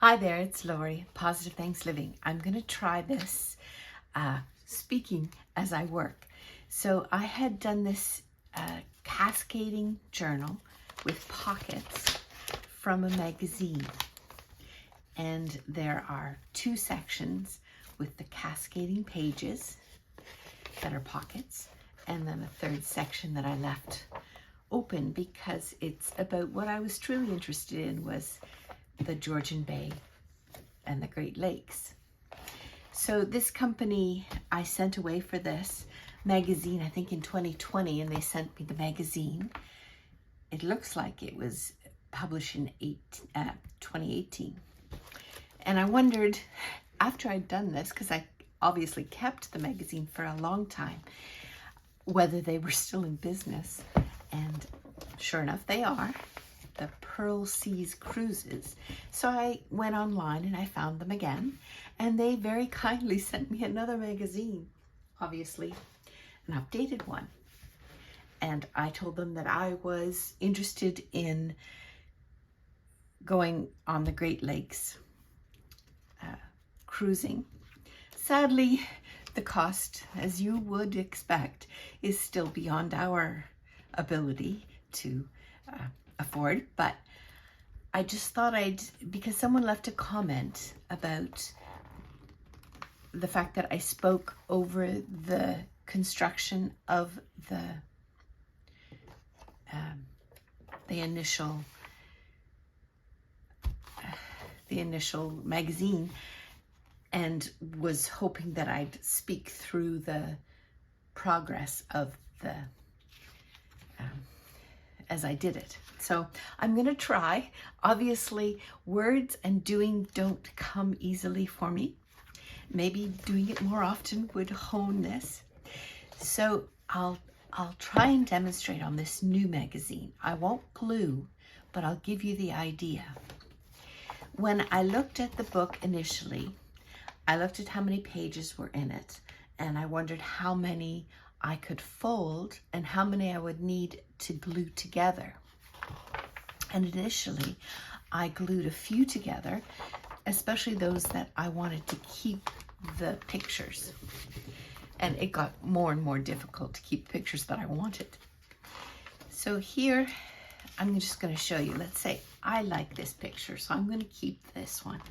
Hi there, it's Lori, Positive Thanks Living. I'm going to try this speaking as I work. So I had done this cascading journal with pockets from a magazine. And there are two sections with the cascading pages that are pockets, and then a third section that I left open because it's about what I was truly interested in was the Georgian Bay and the Great Lakes. So this company I sent away for this magazine, I think in 2020, and they sent me the magazine. It looks like it was published in 2018. And I wondered, after I'd done this, because I obviously kept the magazine for a long time, whether they were still in business. And sure enough, they are. The Pearl Seas Cruises. So I went online and I found them again, and they very kindly sent me another magazine, obviously an updated one. And I told them that I was interested in going on the Great Lakes cruising. Sadly, the cost, as you would expect, is still beyond our ability to afford, but I just thought because someone left a comment about the fact that I spoke over the construction of the initial magazine, and was hoping that I'd speak through the progress of the as I did it. So I'm going to try. Obviously, words and doing don't come easily for me. Maybe doing it more often would hone this. So I'll try and demonstrate on this new magazine. I won't glue, but I'll give you the idea. When I looked at the book initially, I looked at how many pages were in it, and I wondered how many I could fold and how many I would need to glue together. And initially, I glued a few together, especially those that I wanted to keep the pictures. And it got more and more difficult to keep pictures that I wanted. So here, I'm just going to show you. Let's say I like this picture, so I'm going to keep this one.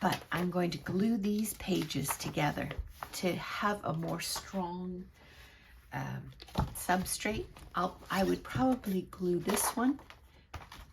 But I'm going to glue these pages together to have a more strong substrate. I would probably glue this one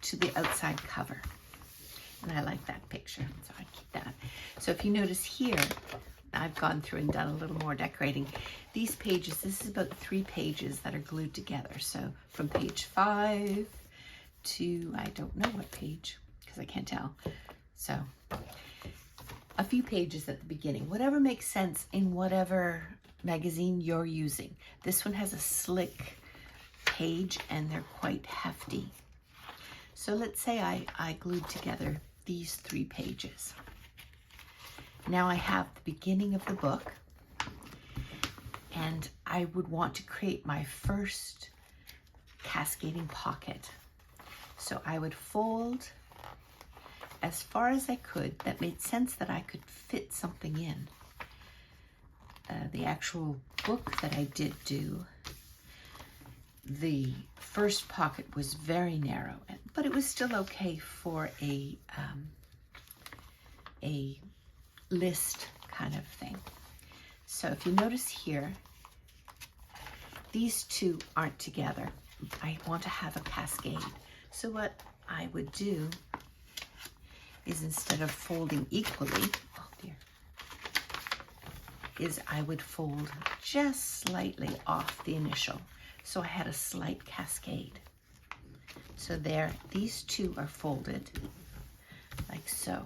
to the outside cover. And I like that picture, so I keep that. So if you notice here, I've gone through and done a little more decorating. These pages, this is about 3 pages that are glued together. So from page 5 to, I don't know what page, because I can't tell. So a few pages at the beginning, whatever makes sense in whatever magazine you're using. This one has a slick page and they're quite hefty. So let's say I glued together these 3 pages. Now I have the beginning of the book, and I would want to create my first cascading pocket. So I would fold as far as I could that made sense that I could fit something in. The actual book that I did do, the first pocket was very narrow, but it was still okay for a list kind of thing. So if you notice here, these two aren't together. I want to have a cascade. So what I would do is, instead of folding equally, is I would fold just slightly off the initial. So I had a slight cascade. So there, these two are folded like so.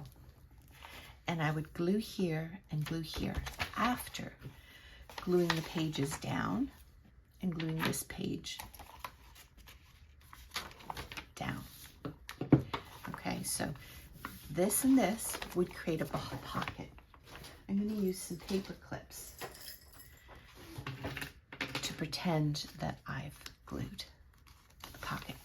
And I would glue here and glue here after gluing the pages down and gluing this page down. Okay, so this and this would create a pocket. I'm going to use some paper clips to pretend that I've glued the pocket.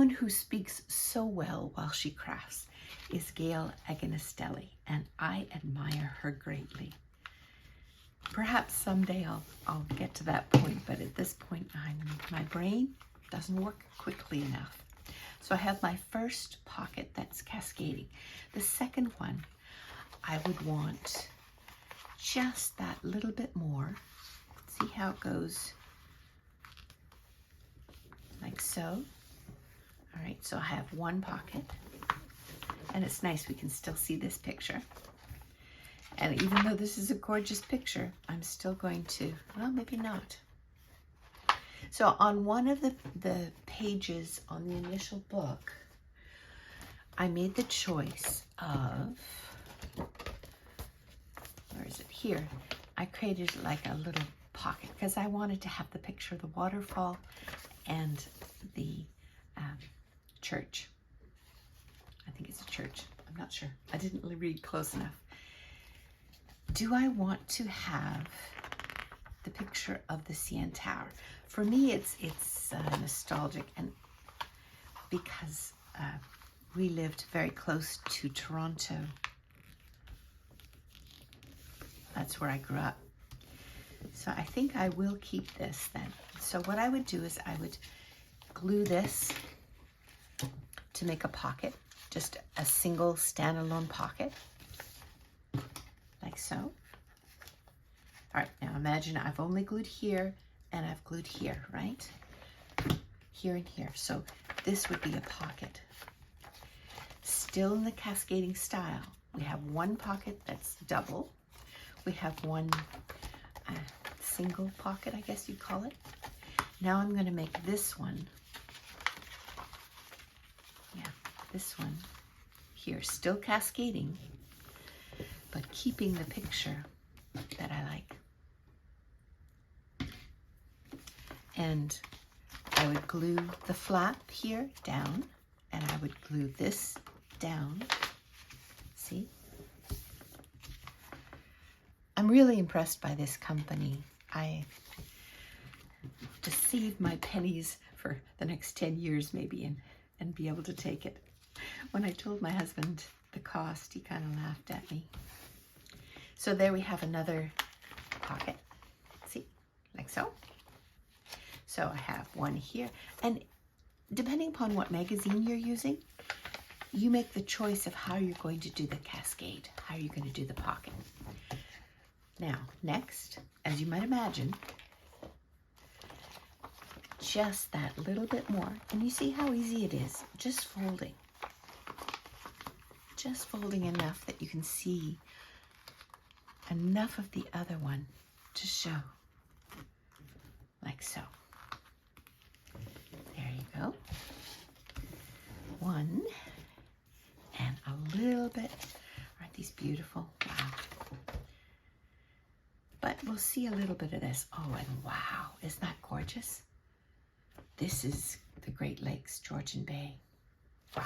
Someone who speaks so well while she crafts is Gail Agonistelli, and I admire her greatly. Perhaps someday I'll get to that point, but at this point my brain doesn't work quickly enough. So I have my first pocket that's cascading. The second one, I would want just that little bit more. See how it goes, like so. All right, so I have one pocket, and it's nice, we can still see this picture. And even though this is a gorgeous picture, I'm still going to, well, maybe not. So on one of the pages on the initial book, I made the choice of, where is it? Here. I created like a little pocket because I wanted to have the picture of the waterfall and the church. I think it's a church. I'm not sure. I didn't really read close enough. Do I want to have the picture of the CN Tower? For me, it's nostalgic, and because we lived very close to Toronto. That's where I grew up. So I think I will keep this then. So what I would do is I would glue this to make a pocket, just a single standalone pocket, like so. All right, now imagine I've only glued here and I've glued here, right? Here and here. So this would be a pocket. Still in the cascading style. We have one pocket that's double. We have one single pocket, I guess you'd call it. Now I'm going to make this one. Yeah, this one here, still cascading, but keeping the picture that I like. And I would glue the flap here down, and I would glue this down. See? I'm really impressed by this company. I to save my pennies for the next 10 years maybe and be able to take it. When I told my husband the cost, he kind of laughed at me. So there we have another pocket. See? Like so. So I have one here, and depending upon what magazine you're using, you make the choice of how you're going to do the cascade, how you're going to do the pocket. Now, next, as you might imagine, just that little bit more, and you see how easy it is, just folding enough that you can see enough of the other one to show, like so. There you go. One, and a little bit. Aren't these beautiful? Wow. But we'll see a little bit of this. Oh, and wow, isn't that gorgeous? This is the Great Lakes, Georgian Bay. Wow.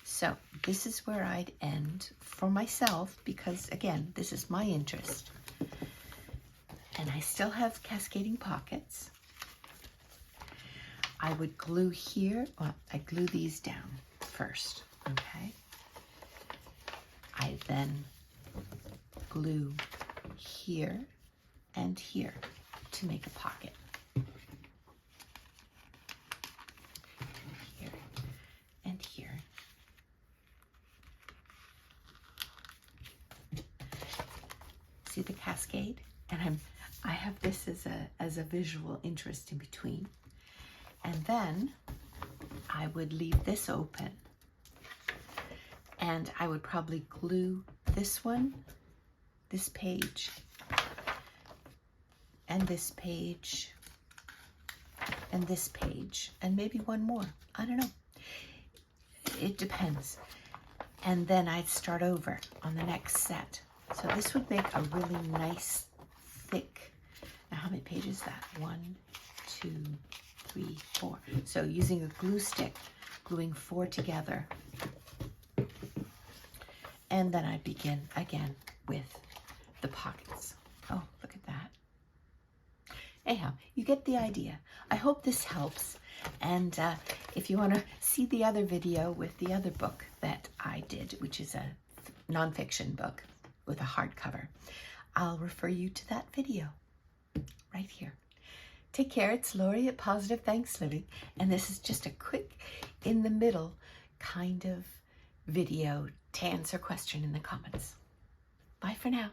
So this is where I'd end for myself because, again, this is my interest. And I still have cascading pockets. I would glue here, well, I glue these down first, okay? I then glue here and here to make a pocket. Here and here. See the cascade? And I have this as a visual interest in between. And then I would leave this open. And I would probably glue this one, this page, and this page, and this page, and maybe one more. I don't know. It depends. And then I'd start over on the next set. So this would make a really nice, thick, now how many pages is that? 1, 2, 3, 4. So using a glue stick, gluing 4 together. And then I begin again with the pockets. Oh, look at that. Anyhow, you get the idea. I hope this helps. And if you want to see the other video with the other book that I did, which is a nonfiction book with a hardcover, I'll refer you to that video right here. Take care. It's Lori at Positive Thanks Living, and this is just a quick, in the middle kind of video to answer a question in the comments. Bye for now.